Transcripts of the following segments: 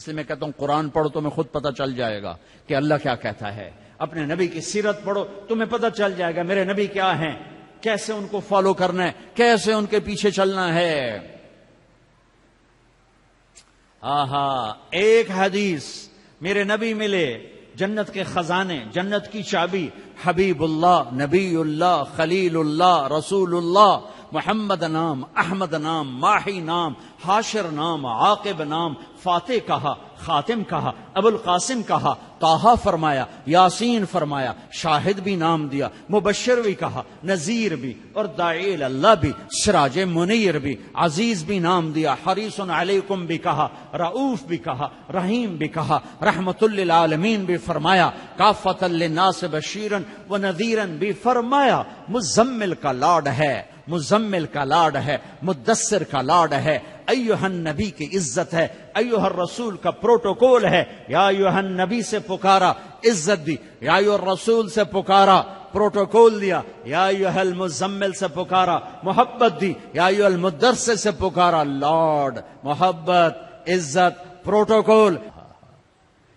اس لیے میں کہتا ہوں قرآن پڑھو تمہیں خود پتہ چل جائے گا کہ اللہ کیا کہتا ہے. اپنے نبی کی سیرت پڑھو تمہیں پتہ چل جائے گا میرے نبی کیا ہیں، کیسے ان کو فالو کرنا ہے، کیسے ان کے پیچھے چلنا ہے. ایک حدیث میرے نبی ملے، جنت کے خزانے، جنت کی چابی، حبیب اللہ، نبی اللہ، خلیل اللہ، رسول اللہ، محمد نام، احمد نام، ماہی نام، حاشر نام، عاقب نام، فاتح کہا، خاتم کہا، ابو القاسم کہا، طٰہٰ فرمایا، یاسین فرمایا، شاہد بھی نام دیا، مبشر بھی کہا، نذیر بھی، اور داعی اللہ بھی، سراج منیر بھی، عزیز بھی نام دیا، حریص علیکم بھی کہا، رؤوف بھی کہا، رحیم بھی کہا، رحمت للعالمین بھی فرمایا، کافۃ للناس بشیرا ونذیرا بھی فرمایا. مزمل کا لاڈ ہے، مزمل کا لاڈ ہے، مدثر کا لاڈ ہے، ایھا النبی کی عزت ہے، ایھا الرسول کا پروٹوکول ہے. یا ایھا النبی سے پکارا، عزت دی. یا ایھا الرسول سے پکارا، پروٹوکول دیا. یا ایھا المزمل سے پکارا، محبت دی. یا ایھا المدثر سے پکارا، لاڈ، محبت، عزت، پروٹوکول.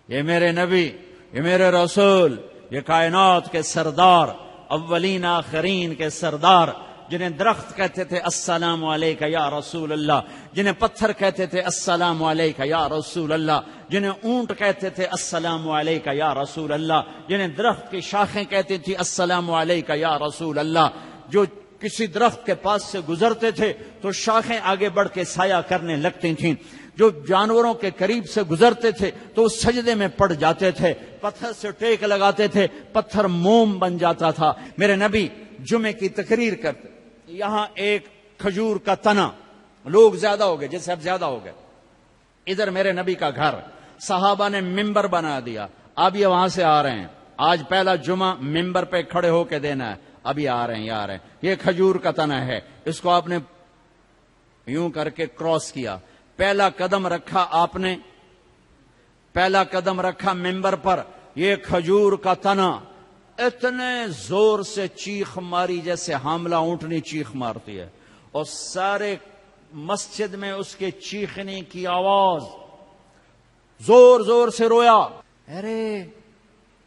یہ میرے نبی، یہ میرے رسول، یہ کائنات کے سردار، اولین آخرین کے سردار، جنہیں درخت کہتے تھے السلام علیکہ یا رسول اللہ، جنہیں پتھر کہتے تھے السلام علیکہ یا رسول اللہ، جنہیں اونٹ کہتے تھے السلام علیکہ یا رسول اللہ، جنہیں درخت کی شاخیں کہتی تھی السلام علیکہ یا رسول اللہ. جو کسی درخت کے پاس سے گزرتے تھے تو شاخیں آگے بڑھ کے سایہ کرنے لگتی تھیں. جو جانوروں کے قریب سے گزرتے تھے تو اس سجدے میں پڑ جاتے تھے، پتھر سے ٹیک لگاتے تھے، پتھر موم بن جاتا تھا. میرے نبی جمعے کی تقریر کرتے، یہاں ایک کھجور کا تنا، لوگ زیادہ ہو گئے، جیسے اب زیادہ ہو گئے، ادھر میرے نبی کا گھر، صحابہ نے ممبر بنا دیا. اب یہ وہاں سے آ رہے ہیں، آج پہلا جمعہ ممبر پہ کھڑے ہو کے دینا ہے، اب یہ آ رہے ہیں، یہ آ رہے ہیں. یہ کھجور کا تنا ہے، اس کو آپ نے یوں کر کے کراس کیا، پہلا قدم رکھا آپ نے، پہلا قدم رکھا ممبر پر، یہ کھجور کا تنا اتنے زور سے چیخ ماری جیسے حاملہ اونٹنی چیخ مارتی ہے، اور سارے مسجد میں اس کے چیخنے کی آواز، زور زور سے رویا. ارے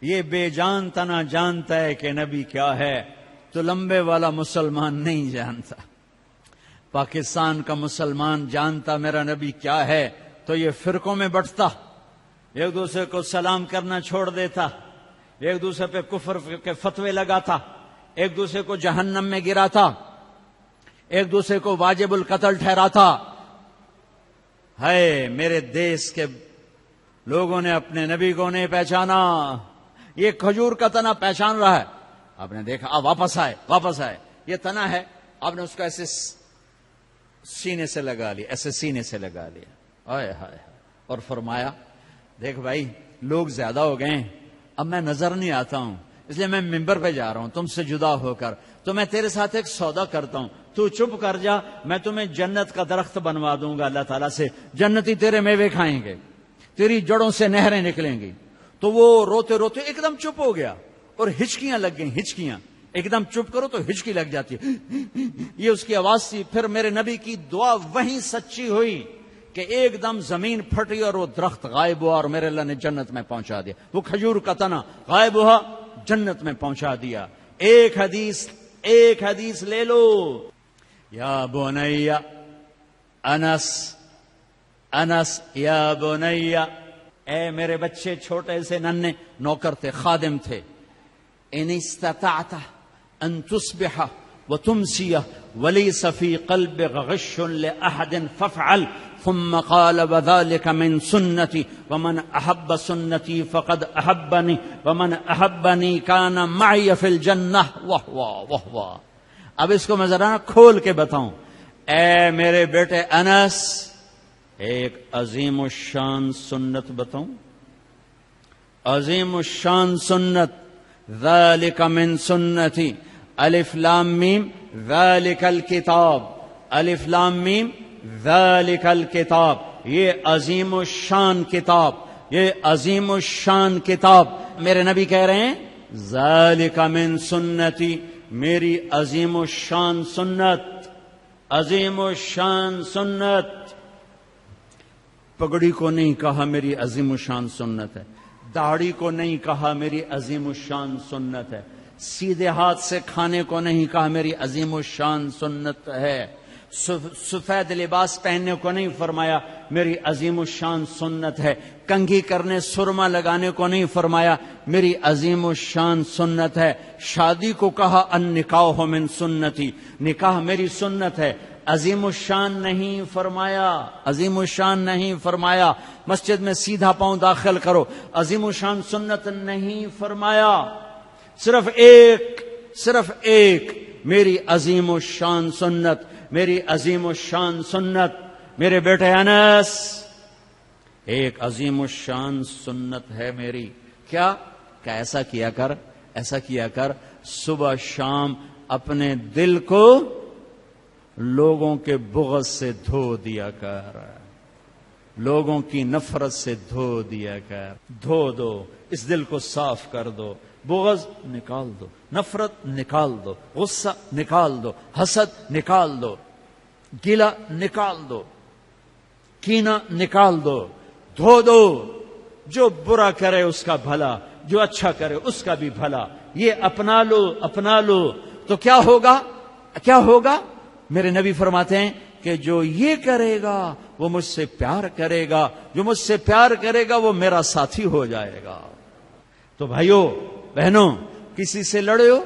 یہ بے جان تنا جانتا ہے کہ نبی کیا ہے، تو لمبے والا مسلمان نہیں جانتا. پاکستان کا مسلمان جانتا میرا نبی کیا ہے تو یہ فرقوں میں بٹتا، ایک دوسرے کو سلام کرنا چھوڑ دیتا، ایک دوسرے پہ کفر کے فتوے لگاتا، ایک دوسرے کو جہنم میں گراتا، ایک دوسرے کو واجب القتل ٹھہراتا. ہے میرے دیس کے لوگوں نے اپنے نبی کو نہیں پہچانا. یہ کھجور کا تنا پہچان رہا ہے، آپ نے دیکھا، واپس آئے، واپس آئے. یہ تنا ہے، آپ نے اس کو ایسے سینے سے لگا لیا، ایسے سینے سے لگا لیا، ہائے ہائے، اور فرمایا دیکھ بھائی لوگ زیادہ ہو گئے، اب میں نظر نہیں آتا ہوں، اس لیے میں ممبر پہ جا رہا ہوں تم سے جدا ہو کر، تو میں تیرے ساتھ ایک سودا کرتا ہوں، تو چپ کر جا، میں تمہیں جنت کا درخت بنوا دوں گا اللہ تعالیٰ سے، جنتی تیرے میوے کھائیں گے، تیری جڑوں سے نہریں نکلیں گی. تو وہ روتے روتے ایک دم چپ ہو گیا، اور ہچکیاں لگ گئیں، ہچکیاں. ایک دم چپ کرو تو ہچکی لگ جاتی ہے، یہ اس کی آواز تھی. پھر میرے نبی کی دعا وہیں سچی ہوئی کہ ایک دم زمین پھٹی اور وہ درخت غائب ہوا، اور میرے اللہ نے جنت میں پہنچا دیا. وہ کھجور کا تنا غائب ہوا، جنت میں پہنچا دیا. ایک حدیث لے لو. یا بنی انس یا بنی، اے میرے بچے، چھوٹے سے ننھے نوکر تھے، خادم تھے. ان استطعت ان تصبح وتمسي وليس في قلبك غش لأحد فافعل. ثم قال وذلك من سنتي ومن أحب سنتي فقد أحبني ومن أحبني كان معي في الجنة. واہ. اب اس کو میں ذرا کھول کے بتاؤں. اے میرے بیٹے انس، ایک عظیم الشان سنت بتاؤں، عظیم الشان سنت. ذلك من سنتي، الف لام میم ذلك الکتاب، الف لام میم ذلك الکتاب. یہ عظیم الشان کتاب، یہ عظیم الشان کتاب. میرے نبی کہہ رہے ہیں ذلك من سنتی، میری عظیم الشان سنت، عظیم الشان سنت. پگڑی کو نہیں کہا میری عظیم الشان سنت ہے، داڑھی کو نہیں کہا میری عظیم الشان سنت ہے، سیدھے ہاتھ سے کھانے کو نہیں کہا میری عظیم الشان سنت ہے، سفید لباس پہننے کو نہیں فرمایا میری عظیم الشان سنت ہے، کنگھی کرنے سرما لگانے کو نہیں فرمایا میری عظیم الشان سنت ہے، شادی کو کہا النکاح من سنتی، نکاح میری سنت ہے، عظیم الشان نہیں فرمایا، عظیم الشان نہیں فرمایا، مسجد میں سیدھا پاؤں داخل کرو، عظیم الشان سنت نہیں فرمایا، صرف ایک میری عظیم الشان سنت، میری عظیم الشان سنت، میرے بیٹے انس ایک عظیم الشان سنت ہے میری، کیا کہ ایسا کیا کر صبح شام اپنے دل کو لوگوں کے بغض سے دھو دیا کر، لوگوں کی نفرت سے دھو دیا کر، دھو دو، اس دل کو صاف کر دو، بغض نکال دو، نفرت نکال دو، غصہ نکال دو، حسد نکال دو، گلہ نکال دو، کینہ نکال دو، دھو دو، جو برا کرے اس کا بھلا، جو اچھا کرے اس کا بھی بھلا، یہ اپنا لو تو کیا ہوگا؟ میرے نبی فرماتے ہیں کہ جو یہ کرے گا وہ مجھ سے پیار کرے گا، جو مجھ سے پیار کرے گا وہ میرا ساتھی ہو جائے گا۔ تو بھائیو بہنوں، کسی سے لڑے ہو،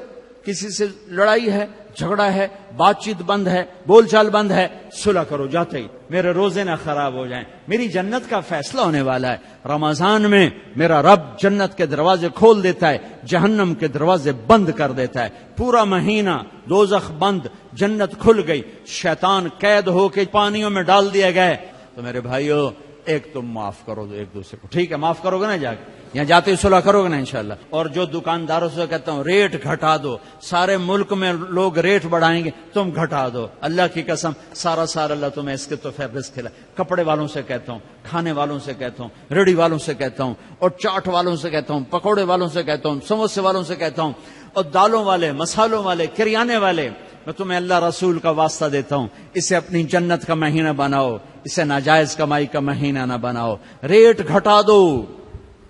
کسی سے لڑائی ہے، جھگڑا ہے، بات چیت بند ہے، بول چال بند ہے، صلح کرو جاتے ہی، میرے روزے نہ خراب ہو جائیں، میری جنت کا فیصلہ ہونے والا ہے۔ رمضان میں میرا رب جنت کے دروازے کھول دیتا ہے، جہنم کے دروازے بند کر دیتا ہے، پورا مہینہ دوزخ بند، جنت کھل گئی، شیطان قید ہو کے پانیوں میں ڈال دیا گئے۔ تو میرے بھائیو، ایک تم معاف کرو دو ایک دوسرے کو، ٹھیک ہے؟ معاف کرو گے نا، جا کے یہاں جاتے ہی صلح کرو گے نا انشاءاللہ۔ اور جو دکانداروں سے کہتا ہوں ریٹ گھٹا دو، سارے ملک میں لوگ ریٹ بڑھائیں گے، تم گھٹا دو، اللہ کی قسم سارا اللہ تمہیں اس کے تو رزق کھلا۔ کپڑے والوں سے کہتا ہوں، کھانے والوں سے کہتا ہوں، ریڑھی والوں سے کہتا ہوں، اور چاٹ والوں سے کہتا ہوں، پکوڑے والوں سے کہتا ہوں، سموسے والوں سے کہتا ہوں، اور دالوں والے، مسالوں والے، کریانے والے، میں تمہیں اللہ رسول کا واسطہ دیتا ہوں، اسے اپنی جنت کا مہینہ بناؤ، اسے ناجائز کمائی کا مہینہ نہ بناؤ، ریٹ گھٹا دو،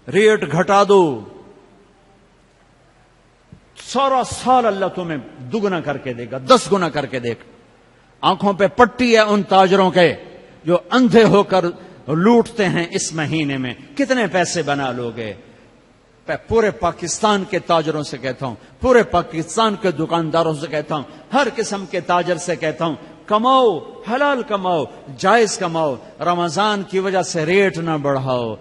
ریٹ گھٹا دو، سارا سال اللہ تمہیں دگنا کر کے دے گا، 10 گنا کر کے دے گا۔ آنکھوں پہ پٹی ہے ان تاجروں کے جو اندھے ہو کر لوٹتے ہیں اس مہینے میں، کتنے پیسے بنا لوگے؟ پورے پاکستان کے تاجروں سے کہتا ہوں، پورے پاکستان کے دکانداروں سے کہتا ہوں، ہر قسم کے تاجر سے کہتا ہوں، کماؤ، حلال کماؤ، جائز کماؤ، رمضان کی وجہ سے ریٹ نہ بڑھاؤ،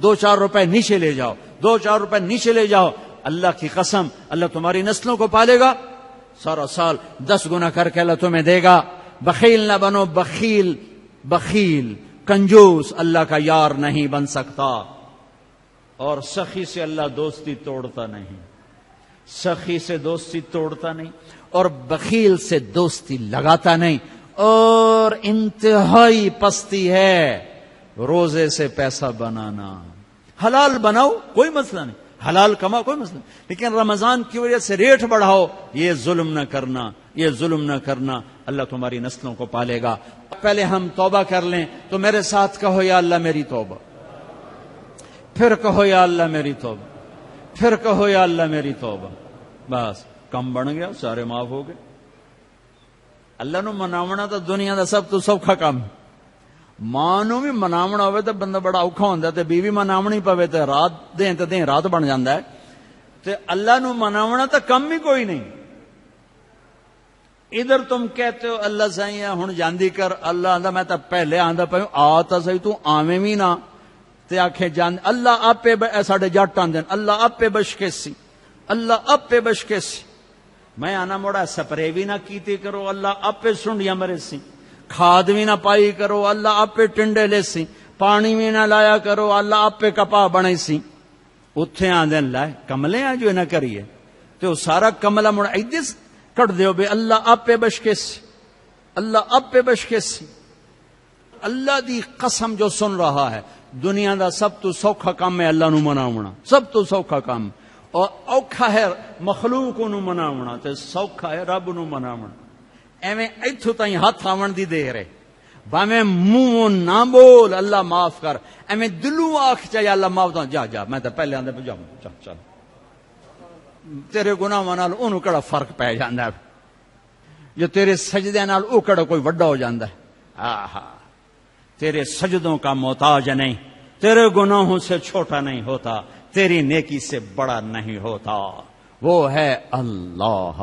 2-4 روپے نیچے لے جاؤ، 2-4 روپے نیچے لے جاؤ، اللہ کی قسم اللہ تمہاری نسلوں کو پالے گا، سارا سال 10 گنا کر کے اللہ تمہیں دے گا۔ بخیل نہ بنو، بخیل کنجوس اللہ کا یار نہیں بن سکتا، اور سخی سے اللہ دوستی توڑتا نہیں، سخی سے دوستی توڑتا نہیں، اور بخیل سے دوستی لگاتا نہیں، اور انتہائی پستی ہے روزے سے پیسہ بنانا۔ حلال بناؤ کوئی مسئلہ نہیں، حلال کماؤ کوئی مسئلہ نہیں، لیکن رمضان کی وجہ سے ریٹ بڑھاؤ، یہ ظلم نہ کرنا، یہ ظلم نہ کرنا، اللہ تمہاری نسلوں کو پالے گا۔ پہلے ہم توبہ کر لیں، تو میرے ساتھ کہو یا اللہ میری توبہ، پھر کہو یا اللہ میری توبہ، پھر کہو یا اللہ میری توبہ، بس کم بن گیا، سارے معاف ہو گئے۔ اللہ نو مناونا تو دنیا دا سب تو سوکھا کام ہے، ماں نو بھی مناونا ہوئے تو بندہ بڑا اوکھا ہوندا، تے بیوی مناونی پوے تے رات دیں تے دیں رات بن جاندا ہے، تے اللہ نو مناونا تو کم ہی کوئی نہیں۔ ادھر تم کہتے ہو اللہ سائیں ہن جاندی کر، اللہ آندا میں تا پہلے آندا پیا آ تا صحیح، تو آویں وی نہ تے آکھے جان اللہ آپے ساڈے جٹ آندے اللہ آپے بشکے سی، اللہ آپے بشکے سی، میں آنا موڑا سپرے بھی نہ کیتی کرو، اللہ آپے سنڈیاں مرے سی، کھاد بھی نہ پائی کرو، اللہ آپے ٹنڈے لے سی، پانی بھی نہ لایا کرو، اللہ آپے کپا بنے سی، اتھے آندے لائے کملے ہیں جو نہ کریے، تو سارا کملہ موڑا ایدس کٹ دیو بے اللہ آپے بشکے سی، اللہ آپے بشکے سی۔ اللہ دی قسم جو سن رہا ہے، دنیا دا سب تو سوکھا کام ہے اللہ نو مناونا، سب تو سوکھا کام، اور اوکھا ہے مخلوق نو مناونا تے سوکھا ہے رب نو مناونا۔ ایویں ایتھوں تائیں ہاتھ آون دی دیر ہے، باویں منہ نہ بول اللہ معاف کر، ایویں دلوں آکھ چاہے اللہ معاف دو، جا جا میں تو پہلے آندے جا چل چل، تیرے گناہاں نال اونوں کیڑا فرق پی جاندا ہے، جو تیرے سجدے نال او کیڑا کوئی وڈا ہو جاندا ہے۔ آہا، تیرے سجدوں کا محتاج نہیں، تیرے گناہوں سے چھوٹا نہیں ہوتا، تیری نیکی سے بڑا نہیں ہوتا، وہ ہے اللہ۔